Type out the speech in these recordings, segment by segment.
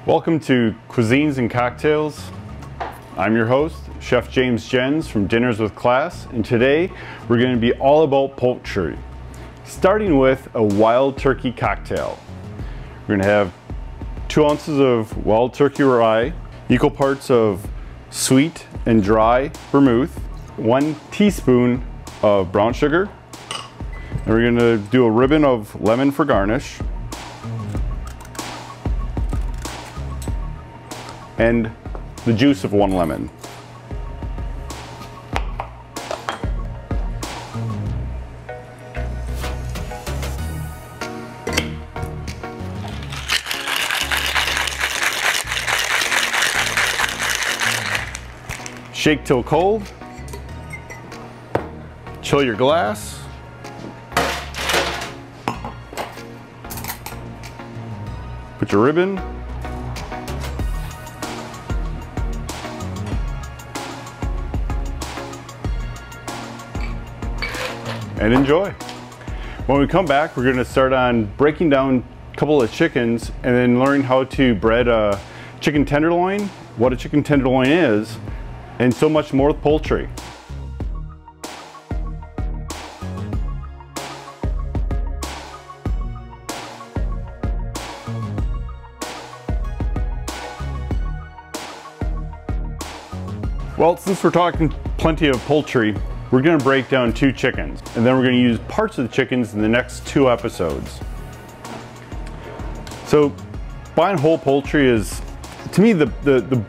Welcome to Cuisines and Cocktails. I'm your host, Chef James Jens from Dinners with Class, and today we're going to be all about poultry, starting with a wild turkey cocktail. We're going to have 2 ounces of wild turkey rye, equal parts of sweet and dry vermouth, 1 teaspoon of brown sugar, and we're going to do a ribbon of lemon for garnish, and the juice of 1 lemon. Shake till cold. Chill your glass. Put your ribbon. And enjoy. When we come back, we're going to start on breaking down a couple of chickens and then learn how to bread a chicken tenderloin, what a chicken tenderloin is, and so much more with poultry. Well, since we're talking plenty of poultry, we're going to break down 2 chickens, and then we're going to use parts of the chickens in the next 2 episodes. So buying whole poultry is, to me, the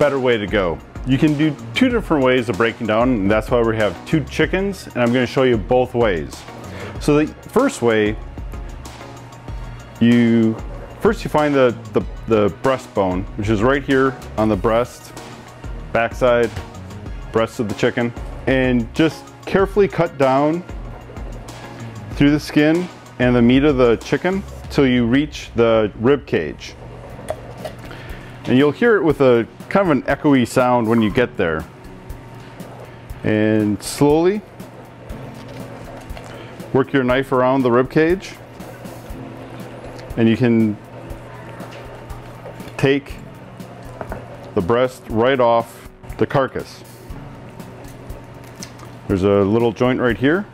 better way to go. You can do 2 different ways of breaking down, and that's why we have 2 chickens, and I'm going to show you both ways. So the first way, first you find the breastbone, which is right here on the breast, backside, breast of the chicken, and just carefully cut down through the skin and the meat of the chicken till you reach the rib cage. And you'll hear it with a kind of an echoey sound when you get there. And slowly work your knife around the rib cage, and you can take the breast right off the carcass. There's a little joint right here.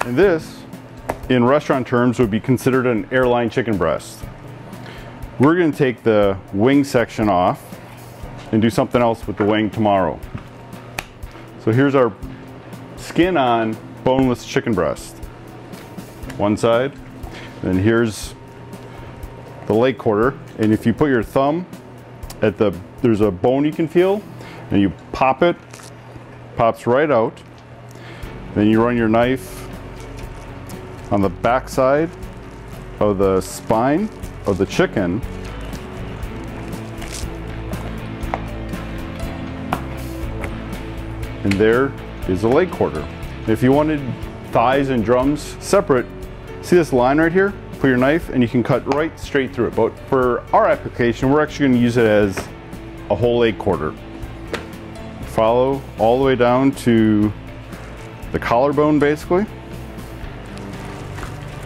And this, in restaurant terms, would be considered an airline chicken breast. We're going to take the wing section off and do something else with the wing tomorrow. So here's our skin on boneless chicken breast. One side, and here's the leg quarter. And if you put your thumb at there's a bone you can feel, and you pop it, pops right out. Then you run your knife on the back side of the spine of the chicken, and there is a leg quarter. If you wanted thighs and drums separate, see this line right here? Put your knife and you can cut right straight through it. But for our application, we're actually going to use it as a whole leg quarter. Follow all the way down to the collarbone, basically.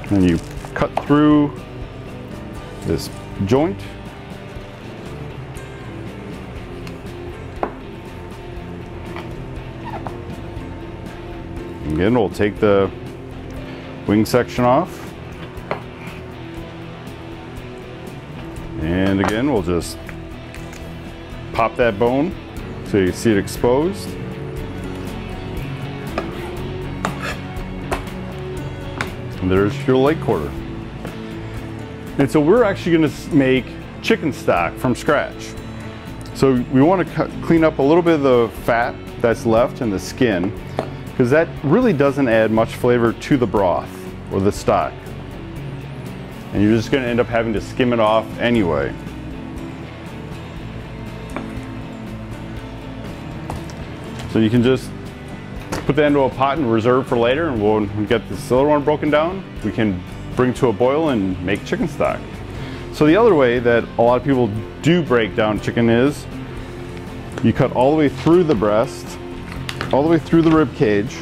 And you cut through this joint. Again, we'll take the wing section off. And again, we'll just pop that bone so you see it exposed. And there's your leg quarter. And so we're actually going to make chicken stock from scratch. So we want to clean up a little bit of the fat that's left in the skin, because that really doesn't add much flavor to the broth or the stock. And you're just going to end up having to skim it off anyway. So you can just put that into a pot and reserve for later, and when we get this other one broken down, we can bring to a boil and make chicken stock. So the other way that a lot of people do break down chicken is you cut all the way through the breast, all the way through the rib cage,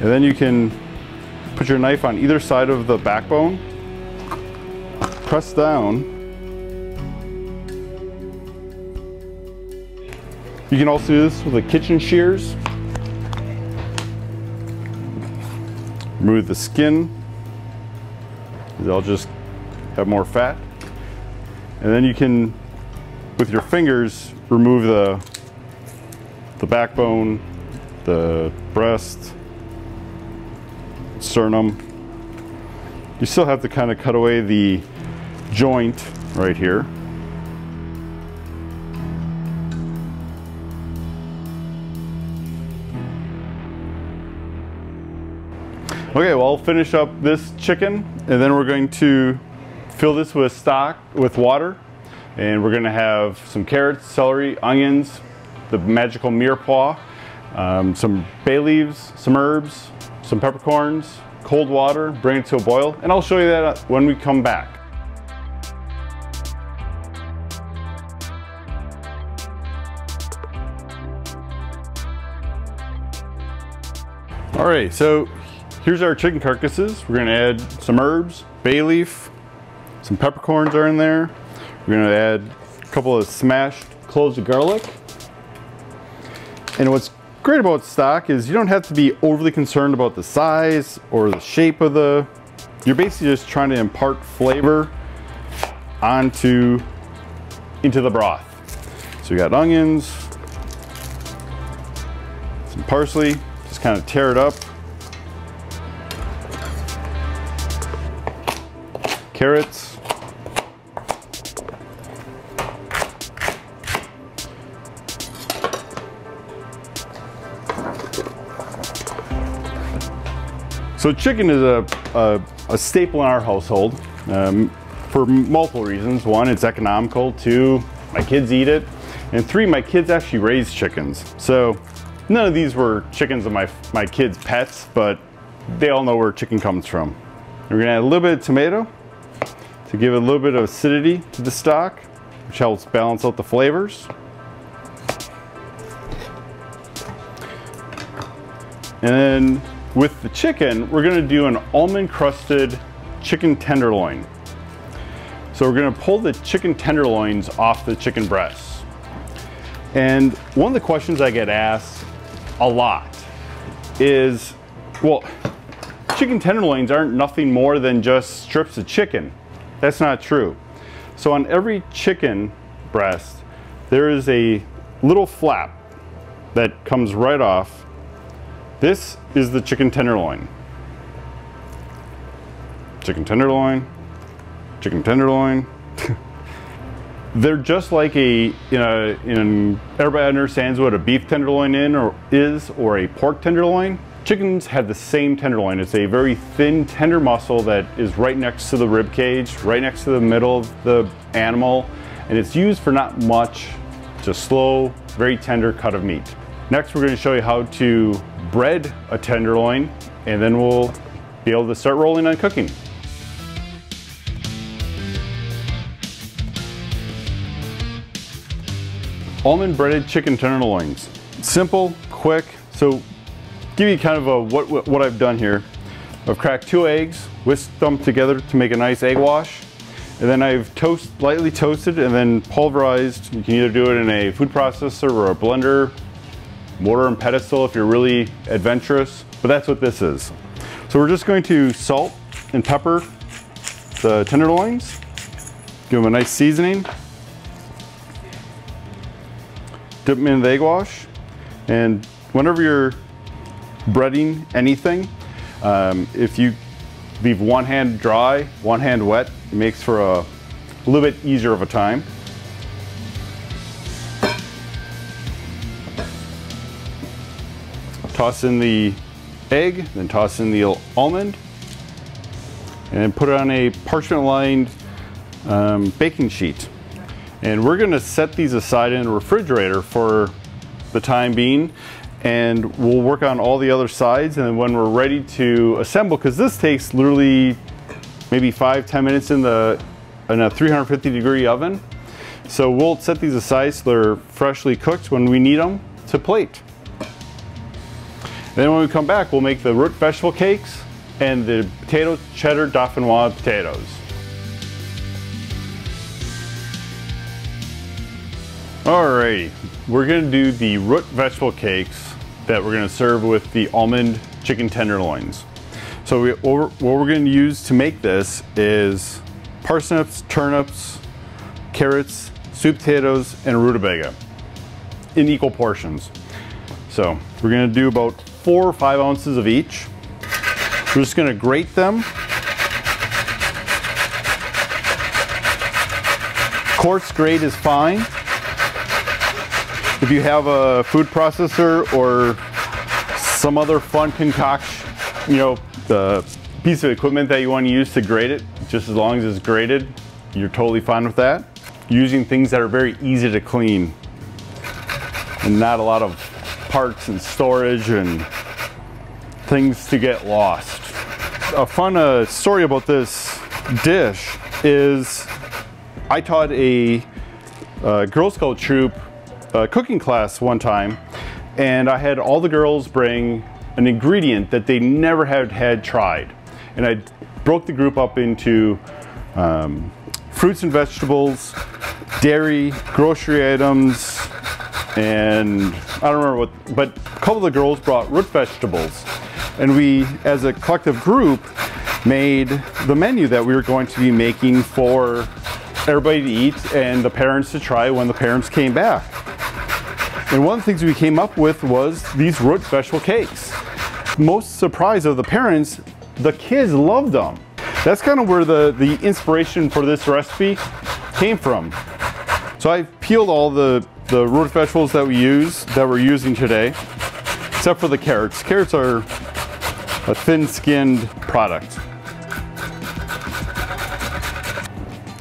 and then you can Put your knife on either side of the backbone, press down. You can also do this with the kitchen shears. Remove the skin, they'll just have more fat. And then you can, with your fingers, remove the backbone, the breast, sternum. You still have to kind of cut away the joint right here. Okay, well, I'll finish up this chicken, and then we're going to fill this with stock with water, and we're going to have some carrots, celery, onions, the magical mirepoix, some bay leaves, some herbs, some peppercorns, cold water, bring it to a boil, and I'll show you that when we come back. All right, so here's our chicken carcasses. We're gonna add some herbs, bay leaf, some peppercorns are in there. We're gonna add a couple of smashed cloves of garlic. And what's great about stock is you don't have to be overly concerned about the size or the shape of you're basically just trying to impart flavor into the broth. So we got onions, some parsley, just kind of tear it up. Carrots. So chicken is a staple in our household for multiple reasons. One, it's economical. Two, my kids eat it. And three, my kids actually raise chickens. So none of these were chickens of my kids' pets, but they all know where chicken comes from. We're gonna add a little bit of tomato to give it a little bit of acidity to the stock, which helps balance out the flavors. And then with the chicken, we're gonna do an almond crusted chicken tenderloin. So we're gonna pull the chicken tenderloins off the chicken breasts. And one of the questions I get asked a lot is, well, chicken tenderloins aren't nothing more than just strips of chicken. That's not true. So on every chicken breast, there is a little flap that comes right off. This is the chicken tenderloin. Chicken tenderloin, chicken tenderloin. They're just like everybody understands what a beef tenderloin is or a pork tenderloin. Chickens have the same tenderloin. It's a very thin, tender muscle that is right next to the rib cage, right next to the middle of the animal, and it's used for not much, just slow, very tender cut of meat. Next, we're going to show you how to bread a tenderloin, and then we'll be able to start rolling on cooking. Almond breaded chicken tenderloins. Simple, quick. So give you kind of what I've done here. I've cracked 2 eggs, whisked them together to make a nice egg wash, and then I've lightly toasted and then pulverized. You can either do it in a food processor or a blender, mortar and pestle if you're really adventurous, but that's what this is. So we're just going to salt and pepper the tenderloins, give them a nice seasoning, dip them in the egg wash, and whenever you're breading anything, if you leave one hand dry, one hand wet, it makes for a little bit easier of a time. Toss in the egg, then toss in the almond, and put it on a parchment lined baking sheet. And we're gonna set these aside in the refrigerator for the time being, and we'll work on all the other sides, and then when we're ready to assemble, because this takes literally maybe 5-10 minutes in a 350 degree oven. So we'll set these aside so they're freshly cooked when we need them to plate. Then when we come back, we'll make the root vegetable cakes, and the potatoes, cheddar dauphinoise potatoes. Alrighty, we're gonna do the root vegetable cakes that we're gonna serve with the almond chicken tenderloins. So what we're gonna use to make this is parsnips, turnips, carrots, sweet potatoes, and rutabaga in equal portions. So we're gonna do about 4 or 5 ounces of each. We're just gonna grate them. Coarse grate is fine. If you have a food processor or some other fun concoction, you know, the piece of equipment that you want to use to grate it, just as long as it's grated, you're totally fine with that. Using things that are very easy to clean and not a lot of parts and storage and things to get lost. A fun story about this dish is I taught a Girl Scout troop cooking class one time, and I had all the girls bring an ingredient that they never had tried, and I broke the group up into fruits and vegetables, dairy, grocery items, and I don't remember what, but a couple of the girls brought root vegetables, and we as a collective group made the menu that we were going to be making for everybody to eat and the parents to try when the parents came back. And one of the things we came up with was these root vegetable cakes. Most surprise of the parents, the kids loved them. That's kind of where the inspiration for this recipe came from. So I peeled all the root vegetables that we're using today, except for the carrots. Carrots are a thin-skinned product.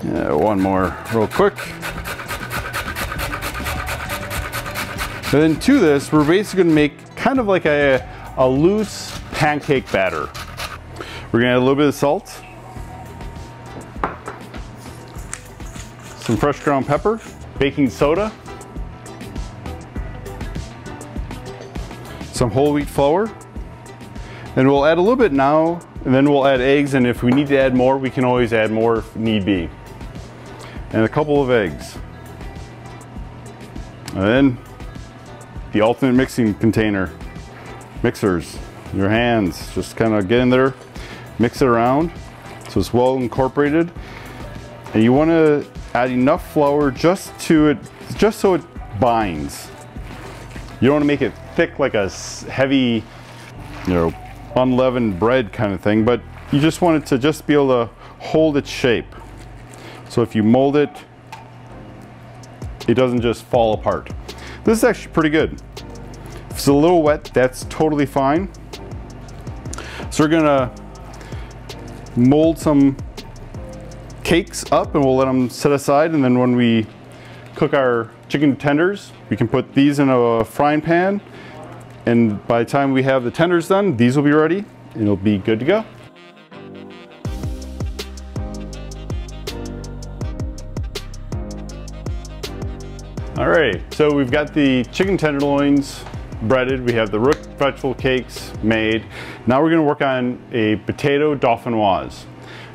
One more real quick. And then to this, we're basically gonna make kind of like a loose pancake batter. We're gonna add a little bit of salt, some fresh ground pepper, baking soda, some whole wheat flour, and we'll add a little bit now, and then we'll add eggs, and if we need to add more, we can always add more if need be. And a couple of eggs. And then the ultimate mixing container. Mixers, your hands, just kind of get in there, mix it around so it's well incorporated. And you want to add enough flour just so it binds. You don't want to make it thick like a heavy, you know, unleavened bread kind of thing, but you just want it to just be able to hold its shape. So if you mold it, it doesn't just fall apart. This is actually pretty good. If it's a little wet, that's totally fine. So we're gonna mold some cakes up and we'll let them set aside, and then when we cook our chicken tenders, we can put these in a frying pan, and by the time we have the tenders done, these will be ready and it'll be good to go. Alright, so we've got the chicken tenderloins breaded, we have the root vegetable cakes made. Now we're going to work on a potato dauphinoise.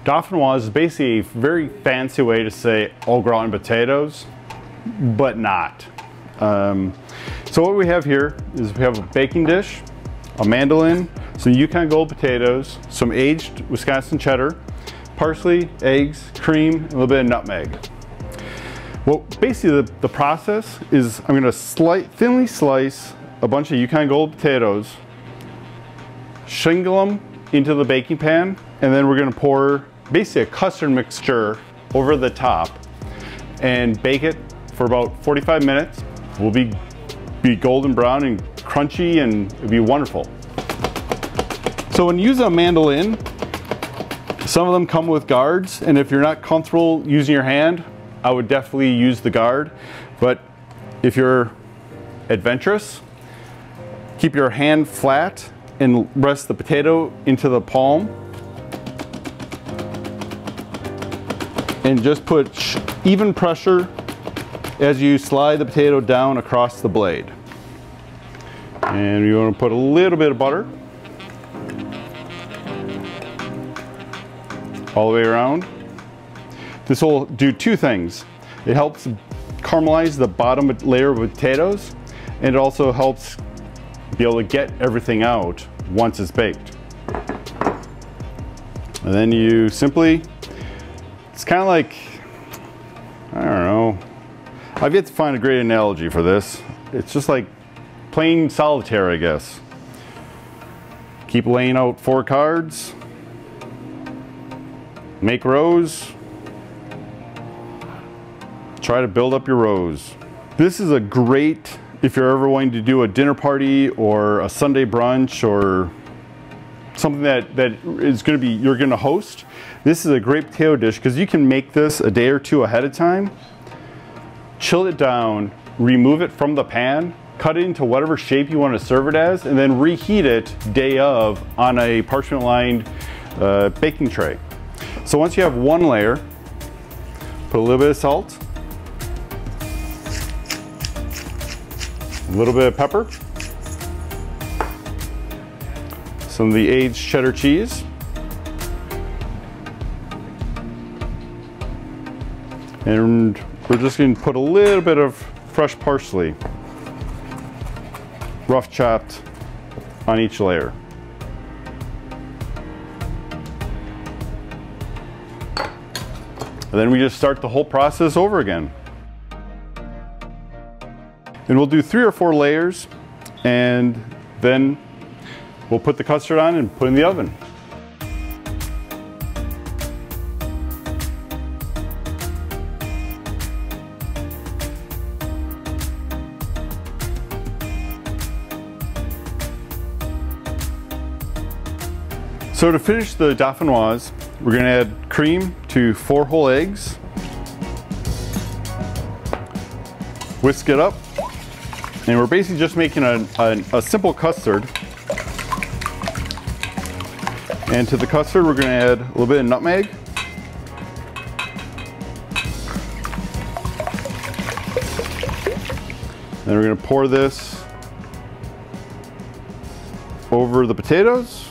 Dauphinoise is basically a very fancy way to say au gratin potatoes, but not. So what we have here is we have a baking dish, a mandolin, some Yukon Gold potatoes, some aged Wisconsin cheddar, parsley, eggs, cream, and a little bit of nutmeg. Well, basically the process is I'm going to thinly slice a bunch of Yukon Gold potatoes, shingle them into the baking pan, and then we're going to pour basically a custard mixture over the top and bake it for about 45 minutes. We'll be golden brown and crunchy, and it'll be wonderful. So when using a mandolin, some of them come with guards, and if you're not comfortable using your hand, I would definitely use the guard. But if you're adventurous, keep your hand flat and rest the potato into the palm. And just put even pressure as you slide the potato down across the blade. And you want to put a little bit of butter. all the way around. This will do two things. It helps caramelize the bottom layer of potatoes, and it also helps be able to get everything out once it's baked. And then you simply, it's kind of like, I don't know, I've yet to find a great analogy for this. It's just like playing solitaire, I guess. Keep laying out 4 cards, make rows, try to build up your rows. This is a great, if you're ever wanting to do a dinner party or a Sunday brunch or something that is going to be, you're going to host. This is a great potato dish because you can make this a day or two ahead of time, chill it down, remove it from the pan, cut it into whatever shape you want to serve it as, and then reheat it day of on a parchment lined baking tray. So once you have one layer, put a little bit of salt, a little bit of pepper, some of the aged cheddar cheese, and we're just going to put a little bit of fresh parsley, rough chopped, on each layer. And then we just start the whole process over again. And we'll do 3 or 4 layers, and then we'll put the custard on and put in the oven. So to finish the dauphinoise, we're going to add cream to 4 whole eggs, whisk it up, and we're basically just making a simple custard. And to the custard, we're going to add a little bit of nutmeg, then we're going to pour this over the potatoes.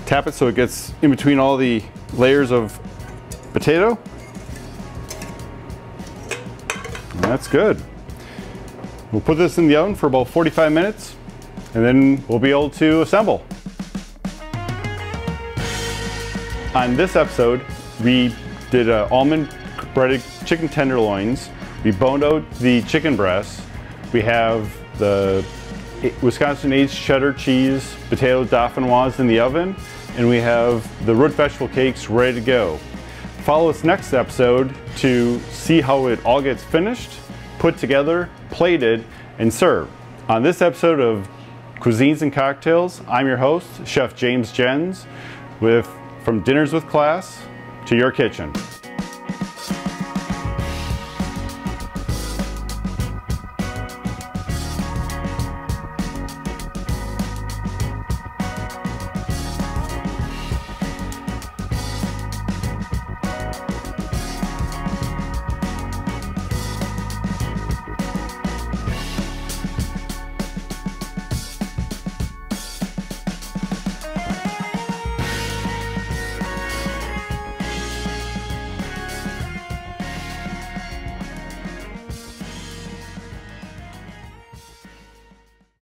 Tap it so it gets in between all the layers of potato. And that's good. We'll put this in the oven for about 45 minutes, and then we'll be able to assemble. On this episode, we did almond breaded chicken tenderloins. We boned out the chicken breasts. We have the Wisconsin aged cheddar cheese potato dauphinoise in the oven, and we have the root vegetable cakes ready to go. Follow us next episode to see how it all gets finished, put together, plated, and served. On this episode of Cuisines and Cocktails, I'm your host, Chef James Jens, from Dinners with Class to your kitchen.